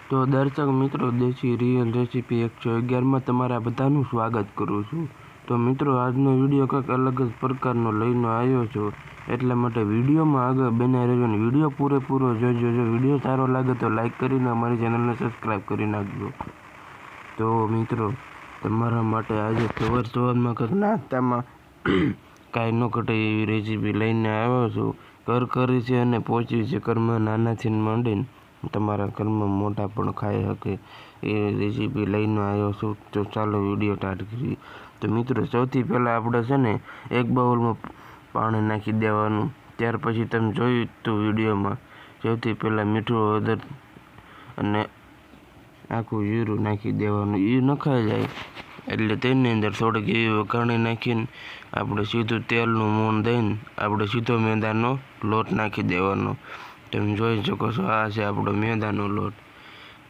તો દર્શક મિત્રો, દેશી રિયલ રેસીપી 111માં તમારા બધાનું સ્વાગત કરું છું। તો મિત્રો, આજનો વિડીયો કંઈક અલગ જ પ્રકારનો લઈને આવ્યો છું, એટલા માટે વિડીયોમાં આગળ બન્યા રહેજો અને વિડીયો પૂરેપૂરો જોજો। જો વિડીયો સારો લાગે તો લાઈક કરીને અમારી ચેનલને સબસ્ક્રાઈબ કરી નાખજો। તો મિત્રો, તમારા માટે આજે સવારમાં કંઈક નાસ્તામાં કાંઈ ન ઘટે એવી રેસીપી લઈને આવ્યો છું। કરકરી છે અને પહોંચી છે ઘરમાં નાનાથી માંડીને તમારા ઘરમાં મોટા પણ ખાઈ શકે એ રેસીપી લઈને આવ્યો છું। તો ચાલો વિડીયો સ્ટાર્ટ કરીએ। તો મિત્રો, સૌથી પહેલાં આપણે છે ને એક બાઉલમાં પાણી નાખી દેવાનું। ત્યાર પછી તમે જોયું તો વિડીયોમાં સૌથી પહેલાં મીઠું, હળદર અને આખું જીરું નાખી દેવાનું। એ નખાઈ જાય એટલે તેની અંદર થોડીક એવી વઘાણી નાખીને આપણે સીધું તેલનું મોણ દઈને આપણે સીધો મેદાનો લોટ નાખી દેવાનો। તમે જોઈ શકો છો, આ છે આપણો મેદાનો લોટ।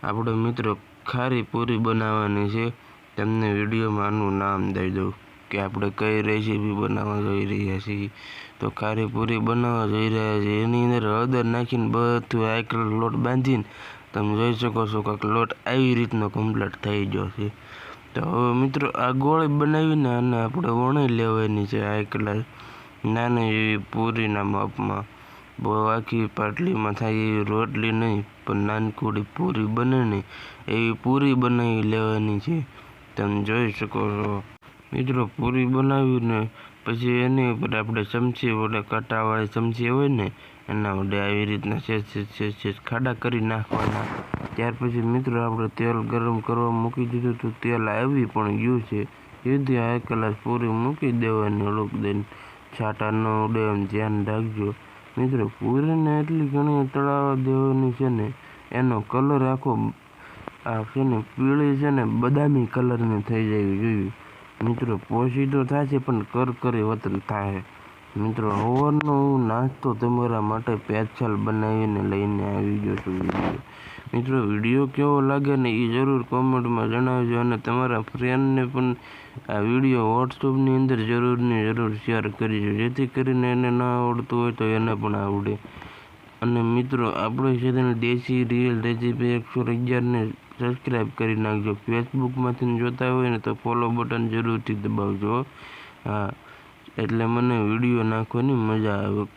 આપણે મિત્રો ખારી પૂરી બનાવવાની છે। તમને વિડીયોમાં આનું નામ દઈ દઉં કે આપણે કઈ રેસીપી બનાવવા જઈ રહ્યા છીએ। તો ખારી પૂરી બનાવવા જઈ રહ્યા છીએ, એની અંદર હળદર નાખીને બધું આકલ લોટ બાંધીને તમે જોઈ શકો છો કે લોટ આવી રીતનો કમ્પ્લીટ થઈ ગયો છે। તો હવે મિત્રો, આ ગોળી બનાવીને આને આપણે વણી લેવાની છે આકલા નાની એવી પૂરીના માપમાં। બહુ આખી પાટલીમાં થાય એવી રોટલી નહીં, પણ નાનકડી પૂરી બને ને એવી પૂરી બનાવી લેવાની છે। તમે જોઈ શકો છો મિત્રો, પૂરી બનાવીને પછી એની ઉપર આપણે ચમચી વડે, કાંટાવાળી ચમચી હોય ને એના વડે આવી રીતના સેજ ખાડા કરી નાખવાના। ત્યાર પછી મિત્રો આપણે તેલ ગરમ કરવા મૂકી દીધું તો તેલ આવી પણ ગયું છે। સીધી આ કલાક પૂરી મૂકી દેવાની, હળુક દઈને છાંટા ન ઉડે એમ ધ્યાન રાખજો। મિત્રો, પૂરીને એટલી ઘણી તળાવવા દેવાની છે ને એનો કલર આખો આ છે ને પીળી છે ને બદામી કલરની થઈ જવી જોઈએ। મિત્રો, પોસી તો થશે પણ કરકરી વતન થાય। મિત્રો, સવારનો હું નાસ્તો તમારા માટે સ્પેશિયલ બનાવીને લઈને આવી ગયો છું વિડીયો। મિત્રો, વિડીયો કેવો લાગે ને એ જરૂર કોમેન્ટમાં જણાવજો અને તમારા ફ્રેન્ડને પણ આ વિડીયો વોટ્સઅપની અંદર જરૂર શેર કરજો, જેથી કરીને એને ના આવડતું હોય તો એને પણ આવડે। અને મિત્રો, આપણો ચેનલ દેશી રિયલ રેસીપી 111ને સબસ્ક્રાઈબ કરી નાખજો। ફેસબુકમાંથી જોતા હોય ને તો ફોલો બટન જરૂરથી દબાવજો, હા, એટલે મને વિડીયો નાખવાની મજા આવે।